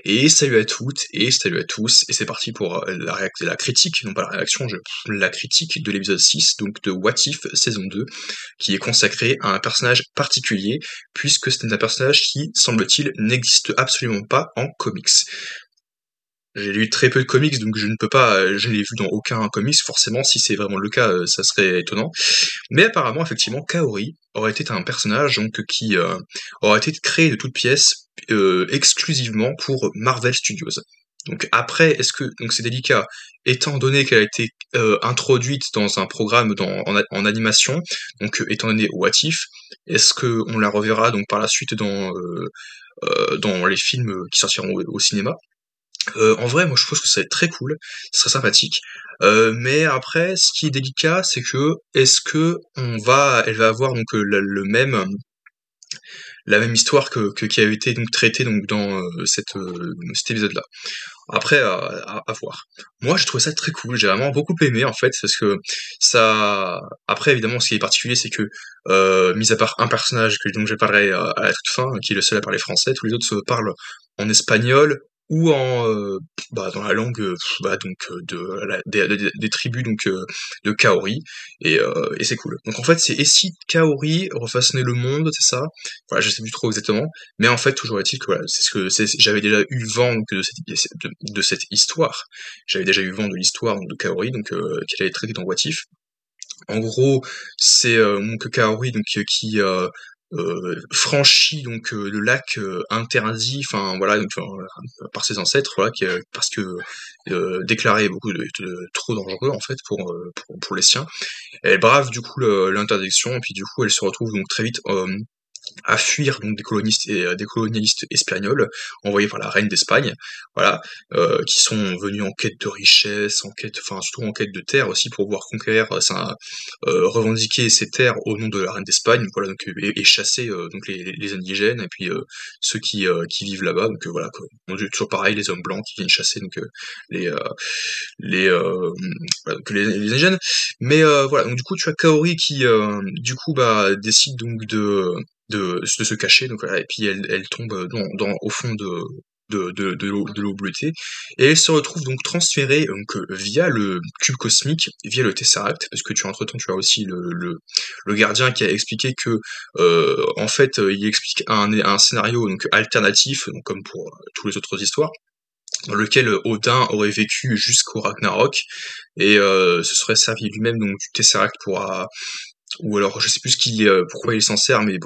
Et salut à toutes et salut à tous, et c'est parti pour la critique, non pas la réaction, la critique de l'épisode 6, donc de What If saison 2, qui est consacré à un personnage particulier, puisque c'est un personnage qui, semble-t-il, n'existe absolument pas en comics. J'ai lu très peu de comics, donc je ne peux pas, je ne l'ai vu dans aucun comics, forcément, si c'est vraiment le cas, ça serait étonnant. Mais apparemment, effectivement, Kaori aurait été un personnage donc qui aurait été créé de toutes pièces exclusivement pour Marvel Studios. Donc après, est-ce que donc c'est délicat, étant donné qu'elle a été introduite dans un programme en animation, donc étant donné What If, est-ce que on la reverra donc par la suite dans les films qui sortiront au cinéma? En vrai, moi je pense que ça va être très cool, ce serait sympathique. Mais après, ce qui est délicat, c'est que est-ce que elle va avoir donc la même histoire qui avait été donc traitée donc dans cet épisode-là. Après, à voir. Moi, j'ai trouvé ça très cool. J'ai vraiment beaucoup aimé en fait, parce que ça. Après, évidemment, ce qui est particulier, c'est que mis à part un personnage dont je parlerai à la toute fin, qui est le seul à parler français, tous les autres se parlent en espagnol ou dans la langue des tribus donc de Kaori, et c'est cool. Donc en fait, c'est et si Kaori refaçonnait le monde, c'est ça. Voilà, je sais plus trop exactement, mais en fait, toujours est-il que voilà, j'avais déjà eu vent donc, de cette histoire. J'avais déjà eu vent de l'histoire donc, de Kaori, donc qu'elle avait traité dans What If. En gros, c'est donc Kaori donc qui franchit donc le lac interdit, enfin voilà, donc, par ses ancêtres, voilà, parce que déclaré beaucoup trop dangereux en fait pour les siens. Elle brave du coup l'interdiction, et puis du coup elle se retrouve donc très vite à fuir donc des colonialistes espagnols envoyés par la reine d'Espagne, voilà, qui sont venus en quête de richesse, enfin surtout en quête de terre aussi pour pouvoir conquérir, revendiquer ces terres au nom de la reine d'Espagne, voilà, donc et chasser donc les indigènes et puis ceux qui vivent là-bas, donc voilà quoi. Bon, toujours pareil, les hommes blancs qui viennent chasser donc les euh, voilà, donc les indigènes. Mais voilà, donc du coup tu as Kaori qui du coup décide donc de se cacher, donc voilà, et puis elle tombe au fond de l'eau bleutée, et elle se retrouve donc transférée donc, via le cube cosmique, via le Tesseract, parce que entre-temps tu as aussi le gardien qui a expliqué que en fait il explique un scénario donc alternatif, donc, comme pour toutes les autres histoires, dans lequel Odin aurait vécu jusqu'au Ragnarok, et se serait servi lui-même donc du Tesseract ou alors je sais plus pourquoi il s'en sert, mais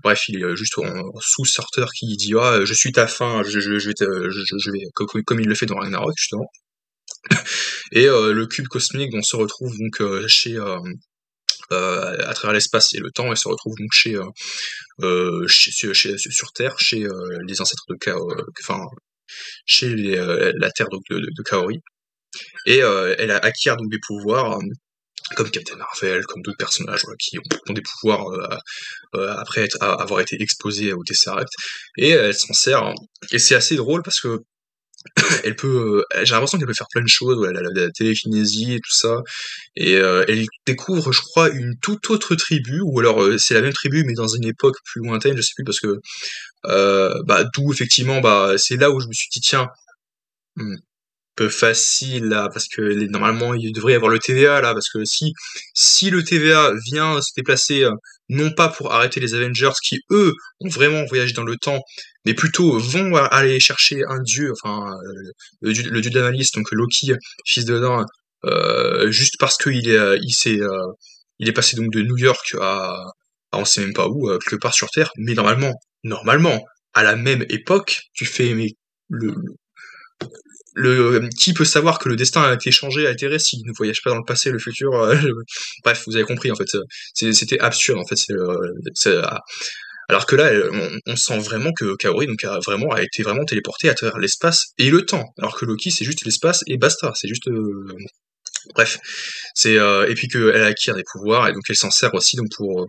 bref, il est juste en sous-sorteur qui dit ah je suis ta fin, je vais comme il le fait dans Ragnarok justement. Et le cube cosmique dont se retrouve donc à travers l'espace et le temps, et se retrouve donc sur Terre, chez les ancêtres de enfin chez la Terre donc de Kaori, et elle acquiert donc des pouvoirs comme Captain Marvel, comme d'autres personnages voilà, qui ont des pouvoirs après avoir été exposés au Tesseract, et elle s'en sert, hein. Et c'est assez drôle parce que elle peut, j'ai l'impression qu'elle peut faire plein de choses, ouais, elle a la télékinésie et tout ça, et elle découvre, je crois, une toute autre tribu, ou alors c'est la même tribu mais dans une époque plus lointaine, je sais plus, parce que d'où effectivement, c'est là où je me suis dit tiens, hmm, peu facile là, parce que normalement il devrait y avoir le TVA là, parce que si le TVA vient se déplacer, non pas pour arrêter les Avengers qui eux ont vraiment voyagé dans le temps, mais plutôt vont aller chercher un dieu, enfin le dieu de la malice, donc Loki, fils d'Odin, juste parce qu'il il est passé donc de New York à on sait même pas où, quelque part sur Terre, mais normalement, à la même époque, tu fais mais le, qui peut savoir que le destin a été changé, altéré s'il ne voyage pas dans le passé, le futur, bref, vous avez compris en fait, c'était absurde en fait, alors que là, on sent vraiment que Kaori donc a été vraiment téléporté à travers l'espace et le temps, alors que Loki c'est juste l'espace et basta, c'est juste Bref, et puis qu'elle acquiert des pouvoirs et donc elle s'en sert aussi donc pour,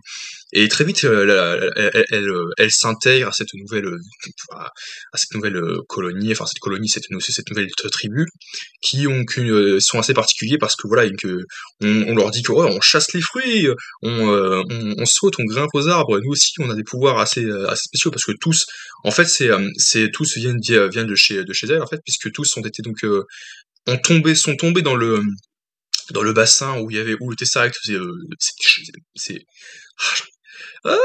et très vite, elle s'intègre à cette nouvelle, colonie, enfin cette colonie, cette nouvelle tribu sont assez particuliers parce que voilà, on leur dit que: «Ouais, on chasse les fruits, on saute, on grimpe aux arbres, nous aussi on a des pouvoirs assez spéciaux», parce que tous en fait, tous viennent de chez elle, en fait, puisque tous ont été donc, sont tombés dans le bassin où le Tesseract c'est ah!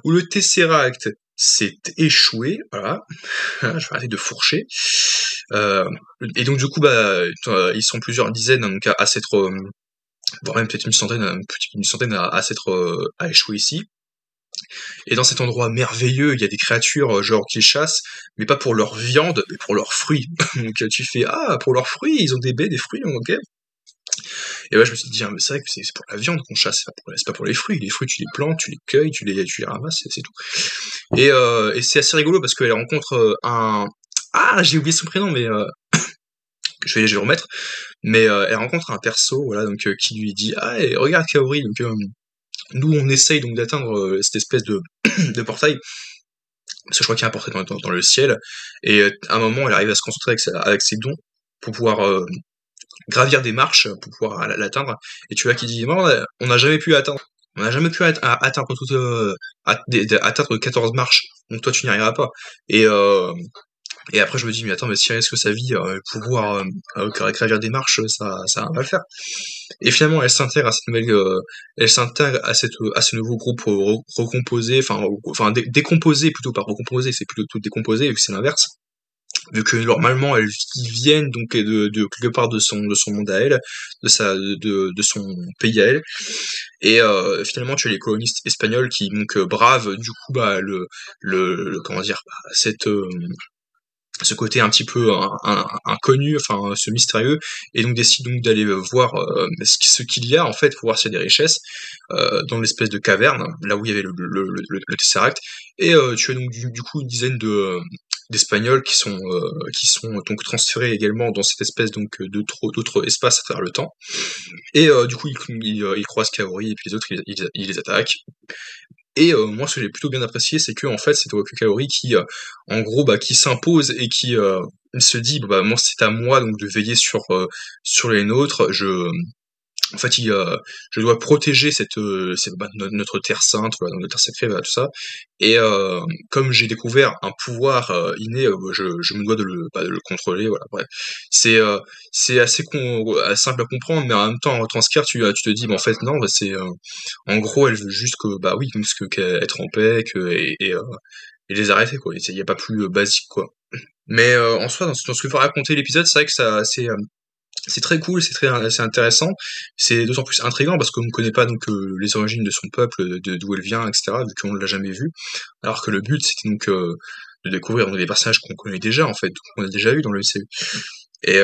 Où le Tesseract s'est échoué, voilà. Je vais arrêter de fourcher. Heu et donc du coup, ils sont plusieurs dizaines donc à s'être, voire même peut-être une centaine à s'être, à échouer ici. Et dans cet endroit merveilleux, il y a des créatures, genre qui chassent, mais pas pour leur viande, mais pour leurs fruits. Donc tu fais: «Ah, pour leurs fruits, ils ont des baies, des fruits, OK». Et ouais, je me suis dit: «Ah mais c'est vrai que c'est pour la viande qu'on chasse, c'est pas pour les fruits. Les fruits, tu les plantes, tu les cueilles, tu les ramasses et c'est tout». Et c'est assez rigolo parce qu'elle rencontre, j'ai oublié son prénom, mais je vais le remettre. Mais elle rencontre un perso, voilà, donc qui lui dit: «Ah et regarde Kaori, donc nous on essaye donc d'atteindre, cette espèce de de portail». Parce que je crois qu'il y a un portail dans le ciel et à un moment, elle arrive à se concentrer avec ses dons pour pouvoir, gravir des marches pour pouvoir l'atteindre. Et tu vois qui dit: «Non, on n'a jamais pu atteindre. On n'a jamais pu atteindre toute, atteindre 14 marches, donc toi tu n'y arriveras pas». Et et après je me dis: «Mais attends, mais si elle risque sa vie, pouvoir, gravir des marches, ça va pas le faire». Et finalement elle s'intègre à ce nouveau groupe, recomposé, enfin décomposé plutôt, pas recomposé, c'est plutôt décomposé vu que c'est l'inverse. Vu que normalement ils viennent donc de quelque part de son monde à elle, de son pays à elle. Et finalement tu as les colonistes espagnols qui donc bravent du coup comment dire, ce côté un petit peu inconnu, enfin ce mystérieux, et donc décide donc d'aller voir ce qu'il y a en fait pour voir s'il y a des richesses dans l'espèce de caverne là où il y avait le Tesseract. Et tu as donc du coup une dizaine d'Espagnols qui sont donc transférés également dans cette espèce donc d'autres espaces à travers le temps. Et du coup ils croisent Kaori et puis les autres ils les attaquent. Et moi, ce que j'ai plutôt bien apprécié, c'est qu'en fait, c'est Tomoki Kaori qui, en gros, qui s'impose et qui, il se dit: «Bah, moi, c'est à moi donc de veiller sur les nôtres. En fait, je dois protéger notre terre sainte, voilà, donc notre terre sacrée, voilà, tout ça. Et comme j'ai découvert un pouvoir inné, je me dois de le contrôler, voilà, bref. C'est assez simple à comprendre, mais en même temps, en retranscrire, tu te dis, bah, en fait, non, en gros, elle veut juste que, bah oui, donc être en paix, et les arrêter, quoi. Il y a pas plus basique, quoi. Mais en soi, dans ce que va raconter l'épisode, c'est vrai que c'est très cool, c'est intéressant. C'est d'autant plus intriguant parce qu'on ne connaît pas donc les origines de son peuple, d'où elle vient, etc., vu qu'on ne l'a jamais vu. Alors que le but, c'était donc de découvrir donc, des personnages qu'on connaît déjà, en fait, qu'on a déjà eu dans le MCU. Et,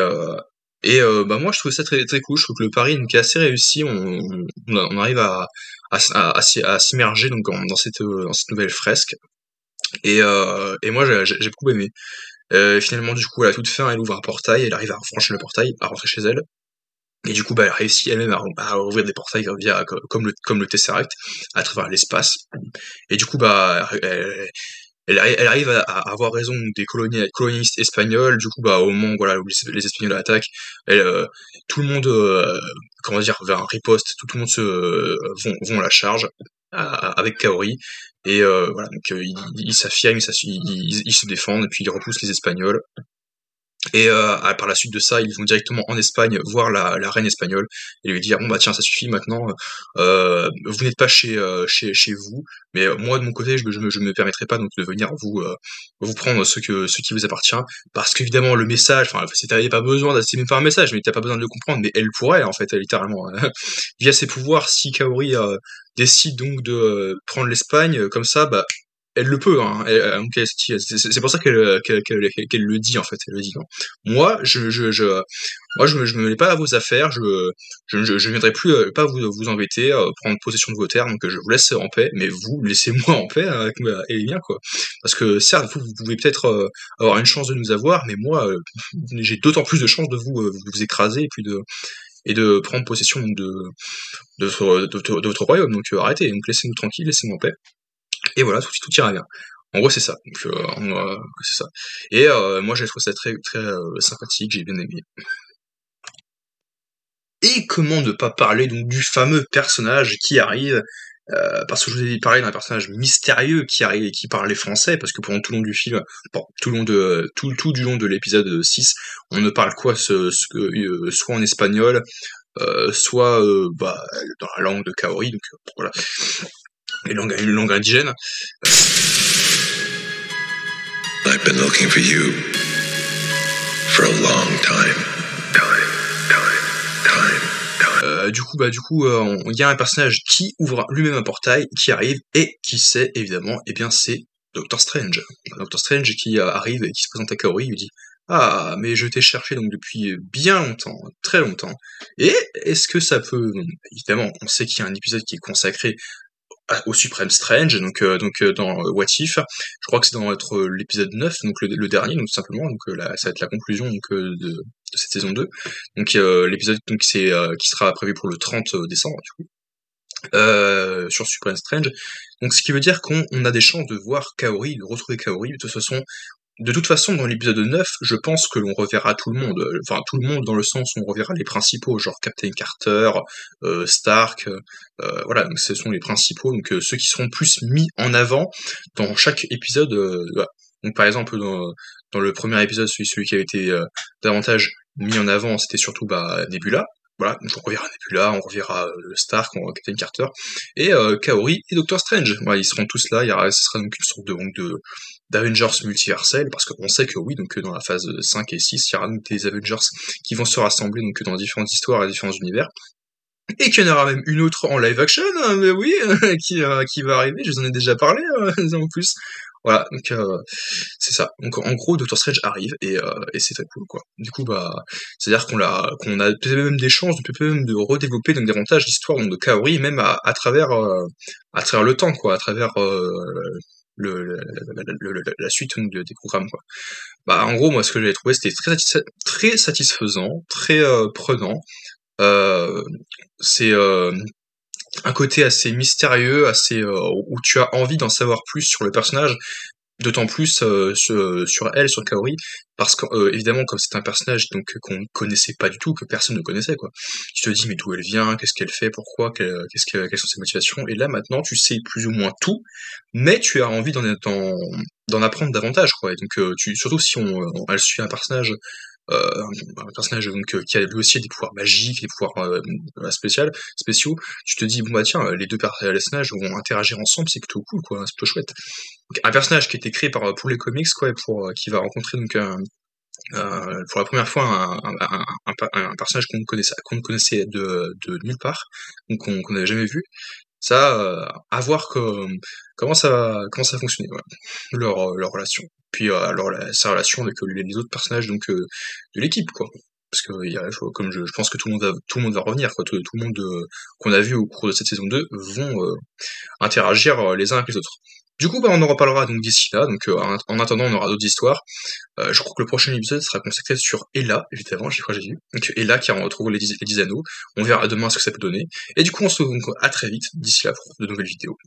moi, je trouve ça très, très cool. Je trouve que le pari donc, est assez réussi. On arrive à s'immerger donc, dans cette nouvelle fresque. Et moi, j'ai beaucoup aimé. Finalement, du coup, à la toute fin, elle ouvre un portail, elle arrive à franchir le portail, à rentrer chez elle. Et du coup, elle réussit elle-même à ouvrir des portails comme le Tesseract, à travers l'espace. Et du coup, elle arrive à avoir raison des colonistes espagnols. Du coup, au moment voilà, où les Espagnols attaquent, elle, tout le monde, comment dire, vers un riposte, tout le monde vont à la charge avec Kaori. Et voilà, donc ils s'affirment, ils se défendent, et puis ils repoussent les Espagnols. Et par la suite de ça, ils vont directement en Espagne voir la reine espagnole et lui dire: «Bon, bah, tiens, ça suffit maintenant, vous n'êtes pas chez vous, mais moi, de mon côté, je me permettrai pas donc de venir vous prendre ce qui vous appartient». Parce qu'évidemment, le message, enfin, tu avais pas besoin c'est même pas un message, mais tu pas besoin de le comprendre, mais elle pourrait, en fait, littéralement, via ses pouvoirs, si Kaori, décide donc de prendre l'Espagne, comme ça, bah, elle le peut, hein. Donc c'est pour ça qu'elle le dit, en fait. Elle le dit, non. Moi, je me mêle pas à vos affaires. Je viendrai plus pas vous embêter, prendre possession de vos terres. Donc je vous laisse en paix, mais vous laissez-moi en paix et les miens, quoi. Parce que certes, vous pouvez peut-être avoir une chance de nous avoir, mais moi, j'ai d'autant plus de chances de vous écraser et puis et de prendre possession donc, de votre royaume. Donc arrêtez, donc laissez-nous tranquille, laissez-nous en paix. Et voilà, tout ira bien. En gros, c'est ça. Donc, c'est ça. Et moi, j'ai trouvé ça très, très sympathique, j'ai bien aimé. Et comment ne pas parler donc du fameux personnage qui arrive, parce que je vous ai parlé d'un personnage mystérieux qui arrive et qui parlait français, parce que pendant tout le long du film, bon, tout du long de l'épisode 6, on ne parle quoi soit en espagnol, soit dans la langue de Kaori, donc voilà, une langue indigène. I've been looking for you for a long time. Du coup, il y a un personnage qui ouvre lui-même un portail, qui arrive, et qui sait, évidemment, eh bien, c'est Doctor Strange. Doctor Strange qui arrive et qui se présente à Kaori, il lui dit « Ah, mais je t'ai cherché donc depuis bien longtemps, très longtemps. Et est-ce que ça peut... » Évidemment, on sait qu'il y a un épisode qui est consacré au Suprême Strange, donc dans What If, je crois que c'est dans l'épisode 9, donc le dernier, donc tout simplement, donc ça va être la conclusion donc, de cette saison 2. Donc l'épisode donc qui sera prévu pour le 30 décembre, du coup, sur Supreme Strange. Donc ce qui veut dire qu'on a des chances de voir Kaori, de retrouver Kaori. De toute façon, dans l'épisode 9, je pense que l'on reverra tout le monde. Enfin, tout le monde dans le sens où on reverra les principaux, genre Captain Carter, Stark, voilà, donc ce sont les principaux, donc ceux qui seront plus mis en avant dans chaque épisode. Voilà. Donc par exemple, dans le premier épisode, celui qui avait été davantage mis en avant, c'était surtout Nebula. Voilà, donc on reverra Nebula, on reverra Stark, on reverra Captain Carter, et Kaori et Doctor Strange. Voilà, ils seront tous là, ce sera donc une sorte d'Avengers multiversel, parce qu'on sait que oui, donc dans la phase 5 et 6, il y aura donc des Avengers qui vont se rassembler donc dans différentes histoires et différents univers, et qu'il y en aura même une autre en live action, hein, mais oui, qui va arriver, je vous en ai déjà parlé en plus. Voilà, donc c'est ça. Donc en gros, Doctor Strange arrive et c'est très cool, quoi. Du coup, c'est-à-dire qu'on a peut-être même des chances, peut-être même de redévelopper donc davantage l'histoire de Kaori, même à travers le temps, quoi, à travers la suite des programmes, quoi. En gros, moi, ce que j'ai trouvé, c'était très satisfaisant, très prenant. C'est un côté assez mystérieux, assez où tu as envie d'en savoir plus sur le personnage, d'autant plus sur elle, sur Kaori, parce que évidemment, comme c'est un personnage donc qu'on ne connaissait pas du tout, que personne ne connaissait, quoi. Tu te dis mais d'où elle vient, qu'est-ce qu'elle fait, pourquoi, quelles sont ses motivations, et là maintenant tu sais plus ou moins tout, mais tu as envie d'en apprendre davantage, quoi. Et donc surtout si elle suit un personnage donc qui a lui aussi des pouvoirs magiques, des pouvoirs spéciaux, tu te dis bon tiens, les deux personnages vont interagir ensemble, c'est plutôt cool, quoi, c'est plutôt chouette. Donc, un personnage qui a été créé pour les comics, quoi, et qui va rencontrer donc pour la première fois un personnage qu'on ne connaissait de nulle part, donc qu'on n'avait jamais vu. Ça, à voir comment ça va fonctionner, ouais, leur relation. Puis sa relation avec les autres personnages donc de l'équipe, quoi. Parce que comme je pense que tout le monde va revenir, quoi. Tout le monde qu'on a vu au cours de cette saison 2 vont interagir les uns avec les autres. Du coup, on en reparlera donc d'ici là. Donc en attendant, on aura d'autres histoires. Je crois que le prochain épisode sera consacré sur Ella, évidemment, j'ai vu. Donc Ella qui retrouve les 10 anneaux. On verra demain ce que ça peut donner. Et du coup, on se retrouve donc à très vite, d'ici là, pour de nouvelles vidéos.